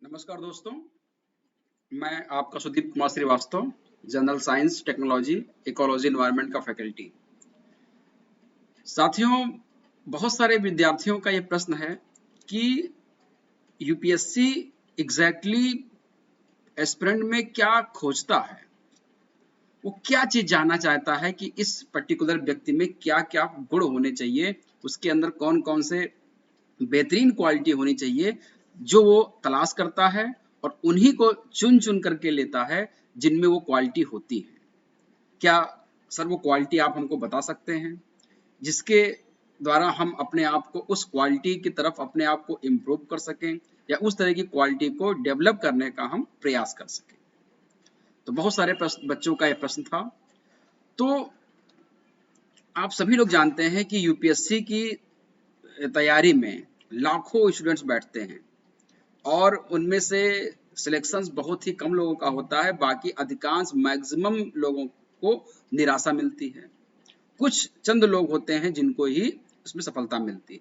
नमस्कार दोस्तों, मैं आपका Sudeep Kumar Srivastava, general science, technology, ecology, environment का फैकल्टी। साथियों, बहुत सारे विद्यार्थियों का ये प्रश्न है कि यूपीएससी एग्जैक्टली एस्पिरेंट में क्या खोजता है। वो क्या चीज जानना चाहता है कि इस पर्टिकुलर व्यक्ति में क्या क्या गुण होने चाहिए, उसके अंदर कौन कौन से बेहतरीन क्वालिटी होनी चाहिए जो वो तलाश करता है और उन्हीं को चुन चुन करके लेता है जिनमें वो क्वालिटी होती है। क्या सर वो क्वालिटी आप हमको बता सकते हैं जिसके द्वारा हम अपने आप को उस क्वालिटी की तरफ अपने आप को इम्प्रूव कर सकें या उस तरह की क्वालिटी को डेवलप करने का हम प्रयास कर सकें। तो बहुत सारे बच्चों का यह प्रश्न था। तो आप सभी लोग जानते हैं कि यूपीएससी की तैयारी में लाखों स्टूडेंट्स बैठते हैं और उनमें से सिलेक्शंस बहुत ही कम लोगों का होता है, बाकी अधिकांश मैक्सिमम लोगों को निराशा मिलती है। कुछ चंद लोग होते हैं जिनको ही उसमें सफलता मिलती है।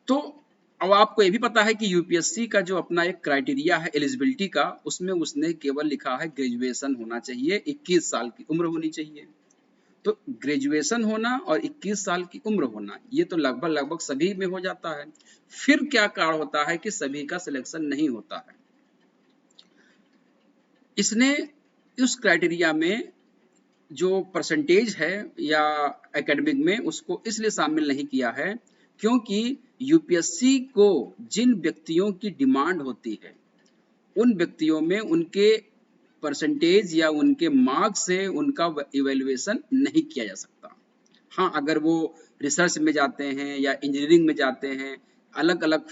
तो अब आपको ये भी पता है कि यूपीएससी का जो अपना एक क्राइटेरिया है एलिजिबिलिटी का, उसमें उसने केवल लिखा है ग्रेजुएशन होना चाहिए, 21 साल की उम्र होनी चाहिए। तो ग्रेजुएशन होना और 21 साल की उम्र होना ये तो लगभग लगभग सभी में हो जाता है। फिर क्या कारण होता है कि सभी का सिलेक्शन नहीं होता है। इसने उस क्राइटेरिया में जो परसेंटेज है या एकेडमिक में उसको इसलिए शामिल नहीं किया है क्योंकि यूपीएससी को जिन व्यक्तियों की डिमांड होती है उन व्यक्तियों में उनके परसेंटेज या उनके मार्क्स से उनका इवेल्युएशन नहीं किया जा सकता। हाँ, अगर वो रिसर्च में जाते हैं या इंजीनियरिंग में जाते हैं, अलग अलग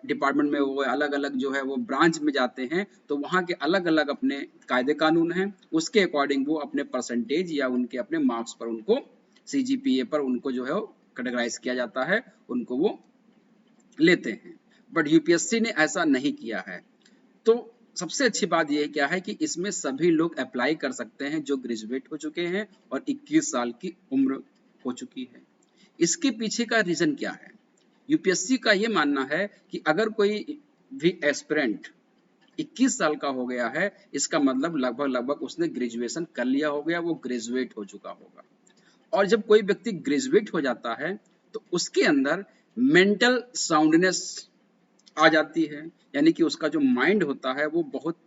डिपार्टमेंट में वो अलग अलग जो है वो ब्रांच में जाते हैं, तो वहाँ के अलग अलग अपने कायदे कानून हैं, उसके अकॉर्डिंग वो अपने परसेंटेज या उनके अपने मार्क्स पर उनको सीजीपीए पर उनको जो है वो कैटेगराइज किया जाता है, उनको वो लेते हैं। बट यूपीएससी ने ऐसा नहीं किया है। तो सबसे अच्छी बात यह क्या है कि इसमें सभी लोग अप्लाई कर सकते हैं जो ग्रेजुएट हो चुके हैं और 21 साल की उम्र हो चुकी है। इसके पीछे का रीजन क्या है? यूपीएससी का यह मानना है कि अगर कोई भी एस्पिरेंट 21 साल का हो गया है, इसका मतलब लगभग लगभग उसने ग्रेजुएशन कर लिया हो गया, वो ग्रेजुएट हो चुका होगा। और जब कोई व्यक्ति ग्रेजुएट हो जाता है तो उसके अंदर मेंटल साउंडनेस आ जाती है, यानी कि उसका जो माइंड होता है वो बहुत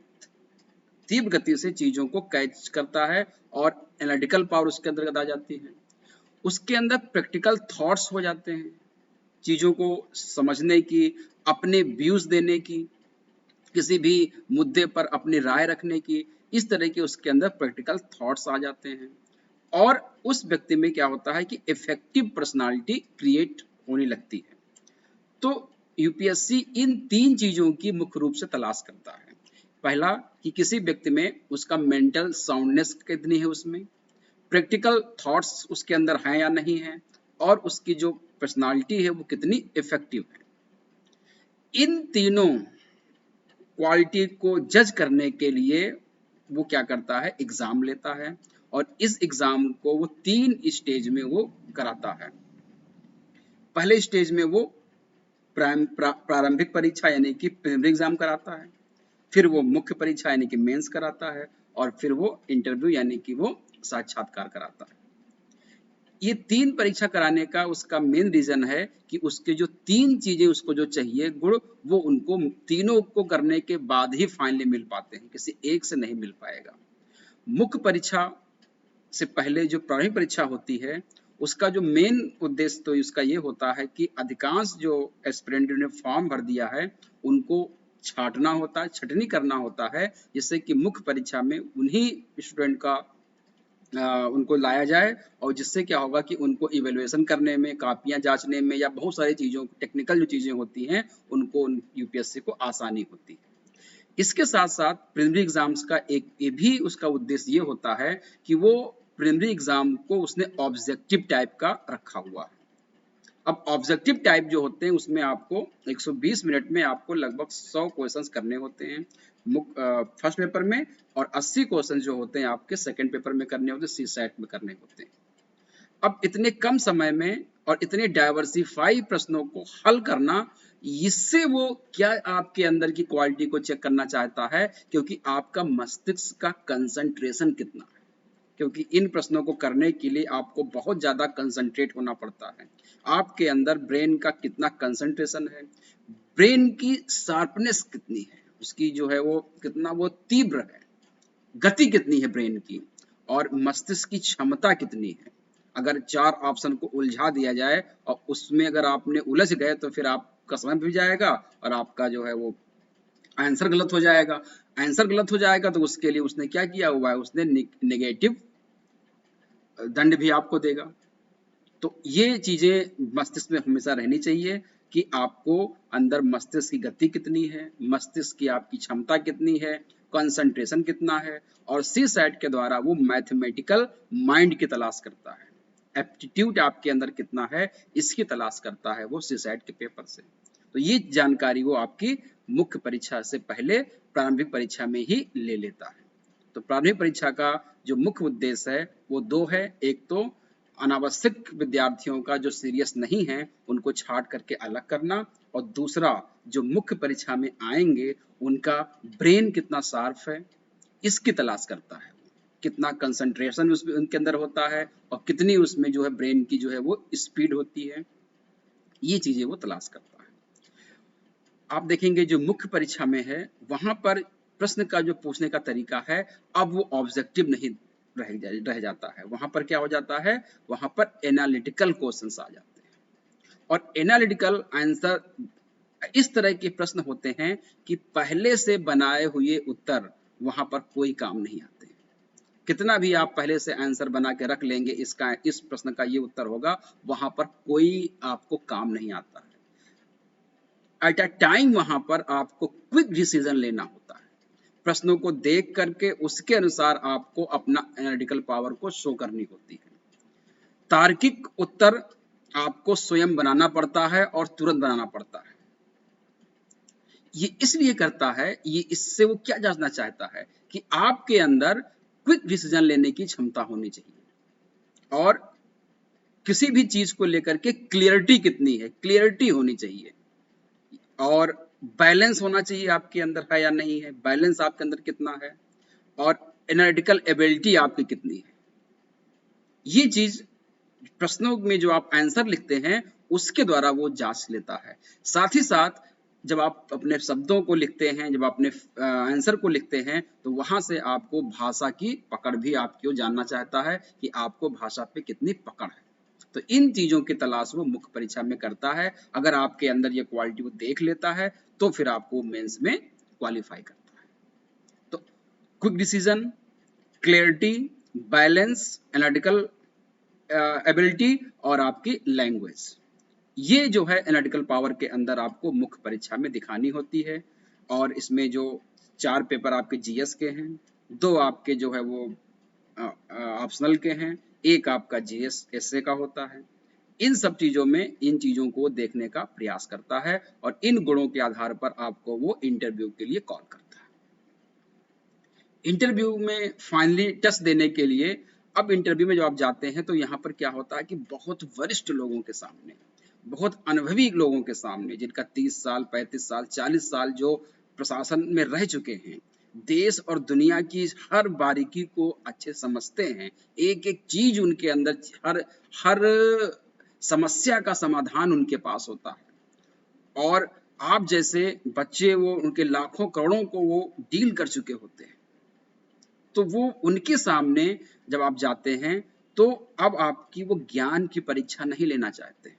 तीव्र गति से चीजों को कैच करता है और एनालिटिकल पावर उसके अंतर्गत आ जाती है। उसके अंदर प्रैक्टिकल थॉट्स हो जाते हैं, चीजों को समझने की, अपने व्यूज देने की, किसी भी मुद्दे पर अपनी राय रखने की, इस तरह के उसके अंदर प्रैक्टिकल थॉट्स आ जाते हैं। और उस व्यक्ति में क्या होता है कि इफेक्टिव पर्सनालिटी क्रिएट होने लगती है। तो यूपीएससी इन तीन चीजों की मुख्य रूप से तलाश करता है। पहला कि किसी व्यक्ति में उसका मेंटल साउंडनेस कितनी है, उसमें प्रैक्टिकल थॉट्स उसके अंदर हैं या नहीं है, और उसकी जो पर्सनालिटी है वो कितनी इफेक्टिव है। इन तीनों क्वालिटी को जज करने के लिए वो क्या करता है, एग्जाम लेता है, और इस एग्जाम को वो 3 स्टेज में वो कराता है। पहले स्टेज में वो प्रारंभिक परीक्षा यानी कि प्रीलिमिनरी एग्जाम कराता है, फिर वो मुख्य परीक्षा यानी कि मेंस कराता है, और फिर वो इंटरव्यू यानी कि वो साक्षात्कार कराता है। ये 3 परीक्षा कराने का उसका मेन रीजन है कि उसके जो 3 चीजें उसको जो चाहिए गुण, वो उनको तीनों को करने के बाद ही फाइनली मिल पाते हैं, किसी एक से नहीं मिल पाएगा। मुख्य परीक्षा से पहले जो प्रारंभिक परीक्षा होती है उसका जो मेन उद्देश्य तो इसका ये होता है कि अधिकांश जो एस्पिरेंट ने फॉर्म भर दिया है उनको छांटना होता है, छटनी करना होता है, जिससे कि मुख्य परीक्षा में उन्हीं स्टूडेंट का उनको लाया जाए, और जिससे क्या होगा कि उनको इवेल्युएशन करने में, कापियां जांचने में या बहुत सारी चीजों टेक्निकल जो चीजें होती हैं उनको यूपीएससी को आसानी होती है। इसके साथ साथ प्रीलिमिनरी एग्जाम्स का एक ये भी उसका उद्देश्य ये होता है कि वो प्रीलिमिनरी एग्जाम को उसने ऑब्जेक्टिव टाइप का रखा हुआ है। अब ऑब्जेक्टिव टाइप जो होते हैं उसमें आपको 120 मिनट में आपको लगभग 100 क्वेश्चंस करने होते हैं फर्स्ट पेपर में, और 80 क्वेश्चन जो होते हैं आपके सेकंड पेपर में करने होते हैं, सी सेट में करने होते हैं। अब इतने कम समय में और इतने डाइवर्सिफाई प्रश्नों को हल करना, इससे वो क्या आपके अंदर की क्वालिटी को चेक करना चाहता है, क्योंकि आपका मस्तिष्क का कंसंट्रेशन कितना है। क्योंकि इन प्रश्नों को करने के लिए आपको बहुत ज्यादा कंसंट्रेट होना पड़ता है। आपके अंदर ब्रेन का कितना कंसंट्रेशन है, ब्रेन की शार्पनेस कितनी है, उसकी जो है वो कितना वो तीव्र है, गति कितनी है ब्रेन की, और मस्तिष्क की क्षमता कितनी है। अगर चार ऑप्शन को उलझा दिया जाए और उसमें अगर आपने उलझ गए तो फिर आपका समय भी जाएगा और आपका जो है वो आंसर गलत हो जाएगा। आंसर गलत हो जाएगा तो उसके लिए उसने क्या किया हुआ है, उसने नेगेटिव दंड भी आपको देगा। तो ये चीजें मस्तिष्क में हमेशा रहनी चाहिए कि आपको अंदर मस्तिष्क की गति कितनी है, मस्तिष्क की आपकी क्षमता कितनी है, कंसंट्रेशन कितना है। और सी सेट के द्वारा वो मैथमेटिकल माइंड की तलाश करता है, एप्टीट्यूड आपके अंदर कितना है इसकी तलाश करता है वो सी सेट के पेपर से। तो ये जानकारी वो आपकी मुख्य परीक्षा से पहले प्रारंभिक परीक्षा में ही ले लेता है। तो प्रारंभिक परीक्षा का जो मुख्य उद्देश्य है वो दो है। एक तो अनावश्यक विद्यार्थियों का जो सीरियस नहीं है उनको छांट करके अलग करना, और दूसरा जो मुख्य परीक्षा में आएंगे उनका ब्रेन कितना शार्प है इसकी तलाश करता है, कितना कंसंट्रेशन उसमें उनके अंदर होता है और कितनी उसमें जो है ब्रेन की जो है वो स्पीड होती है, ये चीजें वो तलाश करता है। आप देखेंगे जो मुख्य परीक्षा में है वहां पर प्रश्न का जो पूछने का तरीका है अब वो ऑब्जेक्टिव नहीं रह जाता है, वहां पर क्या हो जाता है, वहां पर एनालिटिकल क्वेश्चंस आ जाते हैं। और एनालिटिकल आंसर इस तरह के प्रश्न होते हैं कि पहले से बनाए हुए उत्तर वहां पर कोई काम नहीं आते। कितना भी आप पहले से आंसर बना के रख लेंगे इसका, इस प्रश्न का ये उत्तर होगा, वहां पर कोई आपको काम नहीं आता है। एट अ टाइम वहां पर आपको क्विक डिसीजन लेना होता है, प्रश्नों को देख करके उसके अनुसार आपको अपना एनालिटिकल पावर को शो करनी होती है। तार्किक उत्तर आपको स्वयं बनाना पड़ता है और तुरंत बनाना पड़ता है। ये इसलिए करता है, ये इससे वो क्या जांचना चाहता है कि आपके अंदर क्विक डिसीजन लेने की क्षमता होनी चाहिए और किसी भी चीज को लेकर के क्लियरिटी कितनी है, क्लियरिटी होनी चाहिए, और बैलेंस होना चाहिए आपके अंदर है या नहीं है, बैलेंस आपके अंदर कितना है, और एनालिटिकल एबिलिटी आपकी कितनी है। ये चीज प्रश्नों में जो आप आंसर लिखते हैं उसके द्वारा वो जांच लेता है। साथ ही साथ जब आप अपने शब्दों को लिखते हैं, जब अपने आंसर को लिखते हैं तो वहां से आपको भाषा की पकड़ भी आपको जानना चाहता है कि आपको भाषा पे कितनी पकड़ है। तो इन चीजों की तलाश वो मुख्य परीक्षा में करता है। अगर आपके अंदर ये क्वालिटी वो देख लेता है तो फिर आपको मेंस में क्वालिफाई करता है। तो quick decision, clarity, balance, analytical ability और आपकी लैंग्वेज, ये जो है एनालिटिकल पावर के अंदर आपको मुख्य परीक्षा में दिखानी होती है। और इसमें जो 4 पेपर आपके जीएस के हैं, 2 आपके जो है वो ऑप्शनल के हैं, एक आपका जीएस एसए का होता है। इन सब चीजों में इन चीजों को देखने का प्रयास करता है और इन गुणों के आधार पर आपको वो इंटरव्यू के लिए कॉल करता है। इंटरव्यू में फाइनली टेस्ट देने के लिए, अब इंटरव्यू में जब आप जाते हैं तो यहाँ पर क्या होता है कि बहुत वरिष्ठ लोगों के सामने, बहुत अनुभवी लोगों के सामने, जिनका 30 साल 35 साल 40 साल जो प्रशासन में रह चुके हैं, देश और दुनिया की हर बारीकी को अच्छे समझते हैं, एक एक चीज उनके अंदर, हर हर समस्या का समाधान उनके पास होता है। और आप जैसे बच्चे वो उनके लाखों करोड़ों को वो डील कर चुके होते हैं। तो वो उनके सामने जब आप जाते हैं तो अब आपकी वो ज्ञान की परीक्षा नहीं लेना चाहते।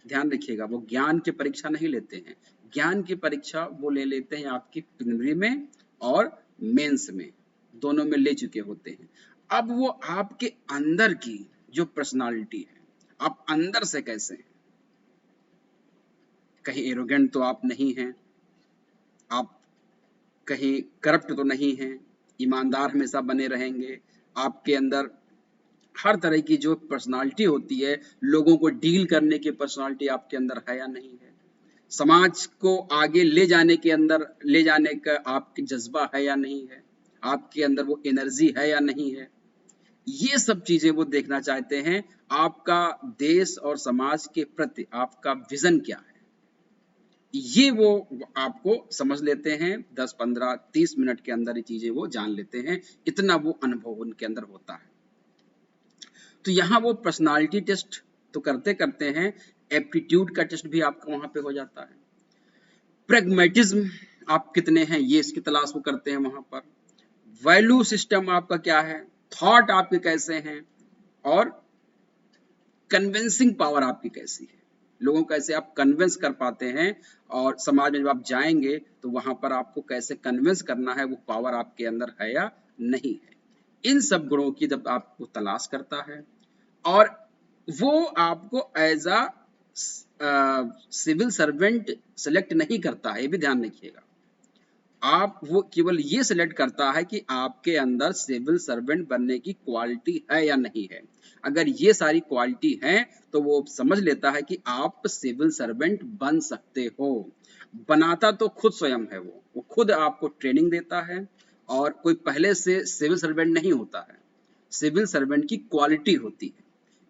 ध्यान रखिएगा, वो ज्ञान की परीक्षा नहीं लेते हैं, ज्ञान की परीक्षा वो ले लेते हैं आपकी प्रीलिमिनरी में और मेंस में, दोनों में ले चुके होते हैं। अब वो आपके अंदर की जो पर्सनालिटी है, आप अंदर से कैसे हैं, कहीं एरोगेंट तो आप नहीं हैं, आप कहीं करप्ट तो नहीं हैं, ईमानदार हमेशा बने रहेंगे, आपके अंदर हर तरह की जो पर्सनालिटी होती है, लोगों को डील करने की पर्सनालिटी आपके अंदर है या नहीं है, समाज को आगे ले जाने के अंदर ले जाने का आपकी जज्बा है या नहीं है, आपके अंदर वो एनर्जी है या नहीं है, ये सब चीजें वो देखना चाहते हैं। आपका देश और समाज के प्रति आपका विजन क्या है, ये वो आपको समझ लेते हैं। 10, 15, 30 मिनट के अंदर ये चीजें वो जान लेते हैं, इतना वो अनुभव उनके अंदर होता है। तो यहाँ वो पर्सनालिटी टेस्ट तो करते करते हैं, एप्टीट्यूड का टेस्ट भी आपका वहां पे हो जाता है। प्रेगमेटिज्म आप कितने हैं ये इसकी तलाश वो करते हैं वहां पर। वैल्यू सिस्टम आपका क्या है, थॉट आपके कैसे हैं, और कन्विंसिंग पावर आपकी कैसी है, लोगों को कैसे आप कन्विंस कर पाते हैं, और समाज में जब आप जाएंगे तो वहां पर आपको कैसे कन्विंस करना है, वो पावर आपके अंदर है या नहीं है। इन सब गुणों की जब आपको तलाश करता है, और वो आपको as a civil servant select नहीं करता है, ये भी ध्यान रखिएगा। आप वो केवल ये सिलेक्ट करता है कि आपके अंदर सिविल सर्वेंट बनने की क्वालिटी है या नहीं है। अगर ये सारी क्वालिटी है तो वो समझ लेता है कि आप सिविल सर्वेंट बन सकते हो। बनाता तो खुद स्वयं है, वो खुद आपको ट्रेनिंग देता है, और कोई पहले से सिविल सर्वेंट नहीं होता है। सिविल सर्वेंट की क्वालिटी होती है,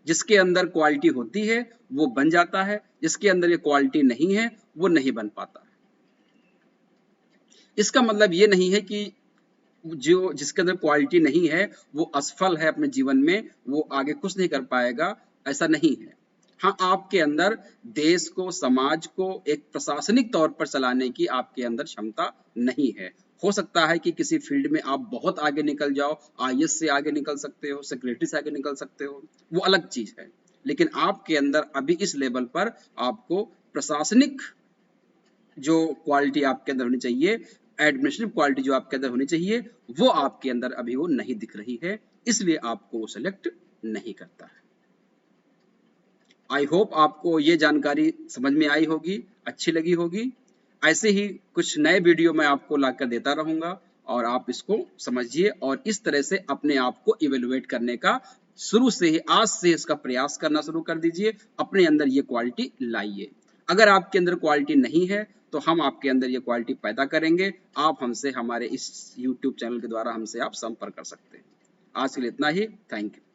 जिसके अंदर क्वालिटी होती है वो बन जाता है, जिसके अंदर ये क्वालिटी नहीं है वो नहीं बन पाता है। इसका मतलब ये नहीं है कि जो जिसके अंदर क्वालिटी नहीं है वो असफल है अपने जीवन में, वो आगे कुछ नहीं कर पाएगा, ऐसा नहीं है। हाँ, आपके अंदर देश को, समाज को एक प्रशासनिक तौर पर चलाने की आपके अंदर क्षमता नहीं है। हो सकता है कि किसी फील्ड में आप बहुत आगे निकल जाओ, आईएएस से आगे निकल सकते हो, सेक्रेटरी से आगे निकल सकते हो, वो अलग चीज है। लेकिन आपके अंदर अभी इस लेवल पर आपको प्रशासनिक जो क्वालिटी आपके अंदर होनी चाहिए, एडमिनिस्ट्रेटिव क्वालिटी जो आपके अंदर होनी चाहिए, वो आपके अंदर अभी वो नहीं दिख रही है, इसलिए आपको वो सेलेक्ट नहीं करता है। आई होप आपको ये जानकारी समझ में आई होगी, अच्छी लगी होगी। ऐसे ही कुछ नए वीडियो मैं आपको लाकर देता रहूंगा, और आप इसको समझिए और इस तरह से अपने आप को इवेलुएट करने का शुरू से ही, आज से इसका प्रयास करना शुरू कर दीजिए। अपने अंदर ये क्वालिटी लाइए। अगर आपके अंदर क्वालिटी नहीं है तो हम आपके अंदर ये क्वालिटी पैदा करेंगे। आप हमसे, हमारे इस YouTube चैनल के द्वारा हमसे आप संपर्क कर सकते हैं। आज के लिए इतना ही। Thank you.